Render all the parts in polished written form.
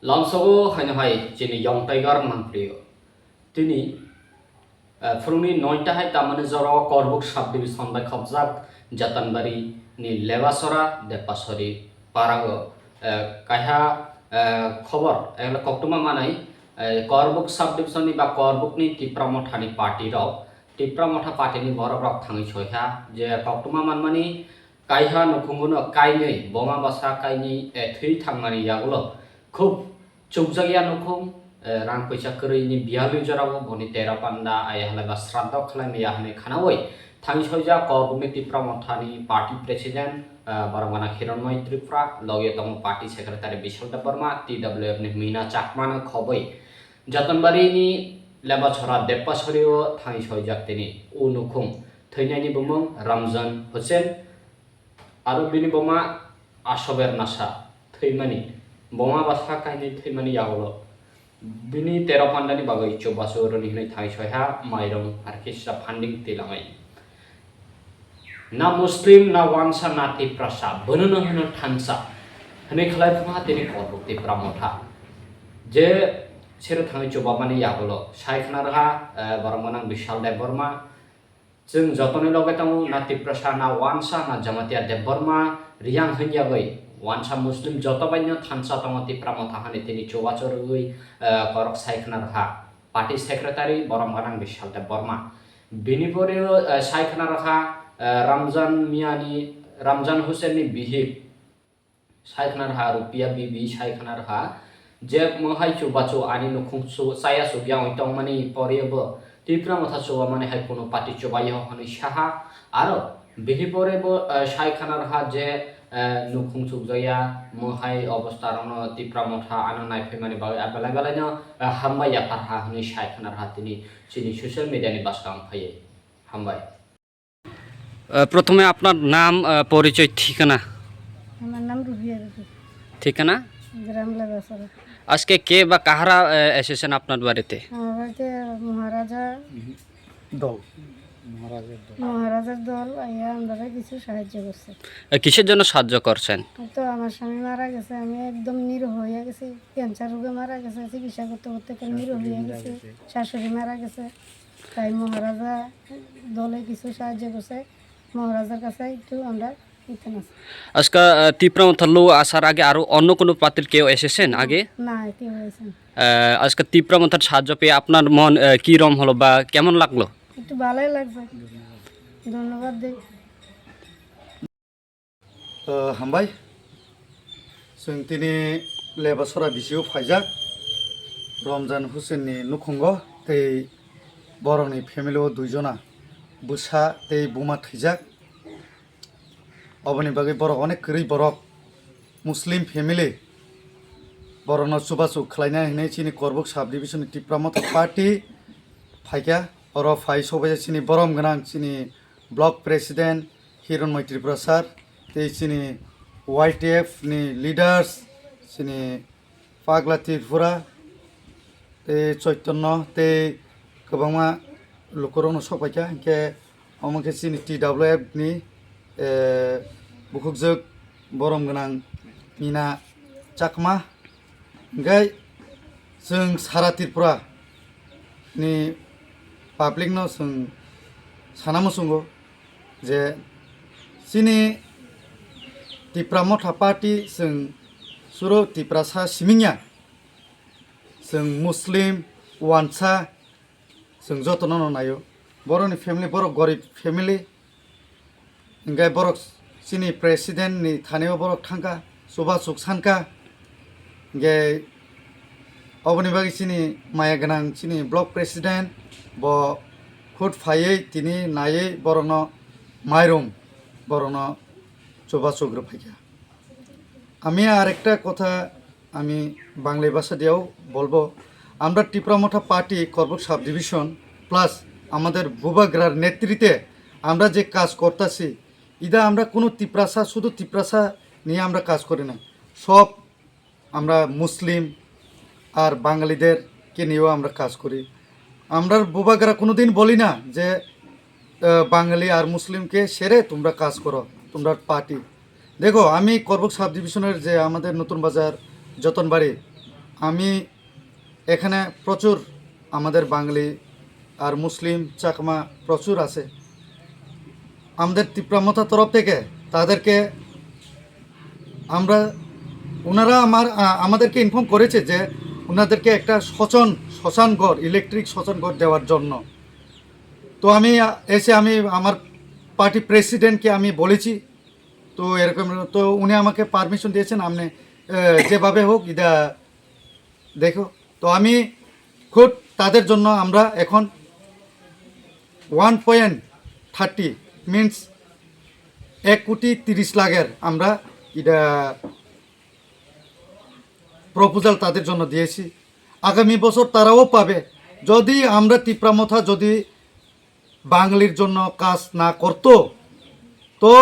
Langsung hanya hai jini yang tiger mangprio. Tini furuni noita hai tamane joro korbuk subdivision by khobjak Jatanbari ni Lewasora Depasori Parago kaiha খবর এগুলো কক্টুমা মানাই Karbook subdivision ni বা Karbook ni টিপ্রামঠানি party রক Tipramotha party ni বড় রক থাঙি ছয়হা যে কক্টুমা মানমানি কাইহা নখুঙ্গুনো কাইनै বমা বাসা কাইনি থৈ থাংমানি ইয়াগুলো খুব চৌকজাগিয়া নখুং রাং পয়সা করেনি বিয়ালু জরাবো বনি তেরা পান্ডা আয়াহলে বা শ্রাদ্ধ খালাইনি ইয়াহনে খানাওই থাঙি ছয়জা করবুক ni টিপ্রামঠানি party president Barangana Hiranmay Tripura, Logi Tamo Party Secretary Bishal Deparma, TWF ni Mina Chakmana Khoboi. Jatanbari ni Lebachora Depasorio, Thai Sojaktini, Unukum, Thainani Bumung, Ramzan Hussein, Arubini Boma, Ashober Nasa, Thaimani, Boma Basakaini Thaimani Yaulo. Bini Terapandani Bagai Chobasoro ni Thai Soha, Mairom, Arkisha Funding Tilamai. Na Muslim na wangsa na tiprasa benuno heno thansa hene khalai phuma tini korbuk tipramotha je sero thangi choba mani yagolo saikhna raha baramanang bishal deborma jeng jotone loge tamu na tiprasa na wangsa na jamatia deborma riyang hanyagoi wangsa muslim joto bainyo thansa tamu tipramotha hane tini choba choroi korok saikhna raha party secretary baramanang bishal deborma bini pore saikhna raha Ramzan Miani Ramzan Hussein ni bihib saikhanar ha rupiah bibi saikhanar ha je mohai chubacho ani nukhung su saya su byang itong mani porebo tipra motha chuba mane hai kono party chubai ho hani saha aro bihi porebo saikhanar ha je nukhung chukjaya mohai obostharono tipra motha ananai phemani ba abalagalanya hambai yapar ha hani saikhanar ha tini chini social media ni baskam phaye hambai প্রথমে আপনার নাম পরিচয় ঠিকানা আমার নাম রুবিয়া ঠিকানা গ্রাম লেবাসরা আজকে কে বা কাহারা এসেছেন আপনার বাড়িতে আমার বাড়িতে দল মহারাজার দল আইয়া আমরা কিছু সাহায্য করছে কিসের জন্য সাহায্য করছেন তো আমার স্বামী মারা গেছে আমি একদম নিরহ হয়ে গেছি ক্যান্সার রোগে মারা গেছে চিকিৎসা করতে করতে নিরহ হয়ে গেছে শাশুড়ি মারা গেছে তাই মহারাজা দলে কিছু সাহায্য করছে মহারাজার কাছে একটু আমরা আজকে তিপ্রামথাল্লু আসার আগে আরো অন্য কোনো পাত্রীর কেউ এসেছেন আগে না কি হয়েছে আজকে তিপ্রামথার সাহায্য পেয়ে আপনার মন কি রকম হলো বা কেমন লাগলো একটু ভালোই লাগছে ধন্যবাদ দেই হামবাই जों दिनै लेबासरा बिसियाव फायजाक रमजान हुसेननि नुखुंग तै बर'नि फेमिलियाव दुइजना बुसा तै बुमा थैजाक अबनि बागै बर' अनेक गोरै बरक मुस्लिम फेमिलि बर'नो सुबासु खालायना हैनाय चिनि करबुक साब डिभिजननि टिप्रामथा पार्टी फायगा अर फाय सबाय चिनि बरम गोनां चिनि ब्लक प्रेसिडेंट हिरण्मय त्रिपुरा सार तै चिनि YTF ni leaders sini Pagla Tripura te Chaitanya te kebangma lokorono sokpaika ke amake sini TWF ni bukukjak borom gonang Mina Chakma gai जों सारा Tripura ni public no जों सानामो संगो जे sini Tipramotha party जों सुरु तिप्रासा सिमिंया जों मुस्लिम वानसा जों जतन नायो बर'नि फेमिलि बर' गरिब फेमिलि इंगाय बर' सिनि प्रेसिडेंट नि थानायाव बर' थांका सुबा सुख सानका इंगाय अबनि बागै सिनि माया गोनां सिनि ब्लक प्रेसिडेंट ब खुद फायै तिनि नायै बर'नो माइरं बर'नो চোবা চোগ্র ফাইকা আমি আরেকটা কথা আমি বাংলা ভাষা দিয়েও বলবো আমরা Tipramotha party Karbook subdivision plus আমাদের ভূভাগ্রার নেতৃত্বে আমরা যে কাজ করতেছি ইদা আমরা কোনো তিপ্রাসা শুধু তিপ্রাসা নিয়ে আমরা কাজ করি না সব আমরা মুসলিম আর বাঙালিদেরকে নিয়েও আমরা কাজ করি আমরা ভূভাগ্রা কোনো দিন বলি না যে বাঙালি আর মুসলিমকে সেরে তোমরা কাজ করো তোমরা পার্টি দেখো আমি করবুক সাব ডিভিশনের যে আমাদের নতুন বাজার যতনবাড়ি আমি এখানে প্রচুর আমাদের বাঙালি আর মুসলিম চাকমা প্রচুর আছে। আমাদের তীব্রামথা তরফ থেকে তাদেরকে ওনারা আমাদেরকে ইনফর্ম করেছে যে ওনাদেরকে একটা শ্মশান ঘর, ইলেকট্রিক শ্মশান ঘর দেওয়ার জন্য। তো আমি আমার পার্টি প্রেসিডেন্টকে আমি বলেছি, তো এরকম তো উনি আমাকে পারমিশন দিয়েছেন, আপনি যেভাবে হোক এটা দেখো। তো আমি খুব তাদের জন্য আমরা এখন 1.30 মিনস 1,30,00,000 আমরা এটা প্রপোজাল তাদের জন্য দিয়েছি। আগামী বছর তারাও পাবে। যদি আমরা তীব্রামথা যদি বাঙালির জন্য কাজ না করতো, তো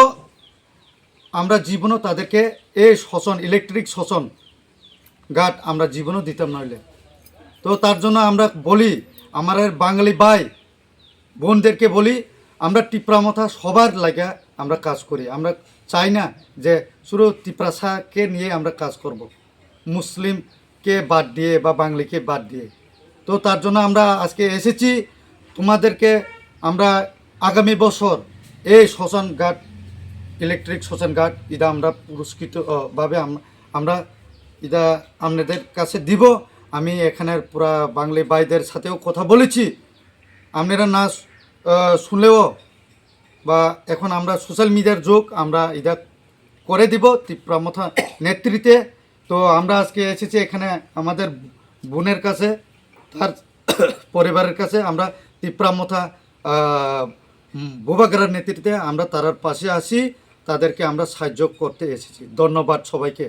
আমরা জীবনও তাদেরকে এই ইলেকট্রিক শ্মশান ঘাট আমরা জীবনও দিতাম নইলে। তো তার জন্য আমরা বলি, আমাদের বাঙালি ভাই বোনদেরকে বলি, আমরা তীব্রামথা সবার লাগা আমরা কাজ করি। আমরা চাই না যে শুধু তীব্রাসাকে নিয়ে আমরা কাজ করব, মুসলিমকে বাদ দিয়ে বা বাঙালিকে বাদ দিয়ে। তো তার জন্য আমরা আজকে এসেছি তোমাদেরকে। আমরা আগামী বছর এই শ্মশান ঘাট, ইলেকট্রিক শ্মশান ঘাট এটা আমরা পুরস্কৃতভাবে আমরা এটা আপনাদের কাছে দিব। আমি এখানের পুরা বাঙালি ভাইদের সাথেও কথা বলেছি, আপনারা না শুনলেও বা এখন আমরা সোশ্যাল মিডিয়ার যুগ, আমরা এটা করে দিব তীব্রামথা নেতৃত্বে। তো আমরা আজকে এসেছি এখানে আমাদের বোনের কাছে, তার পরিবারের কাছে। আমরা তীব্রামথা বুবাগ্রার নেতৃত্বে আমরা তার পাশে আসি, তাদেরকে আমরা সাহায্য করতে এসেছি। ধন্যবাদ সবাইকে।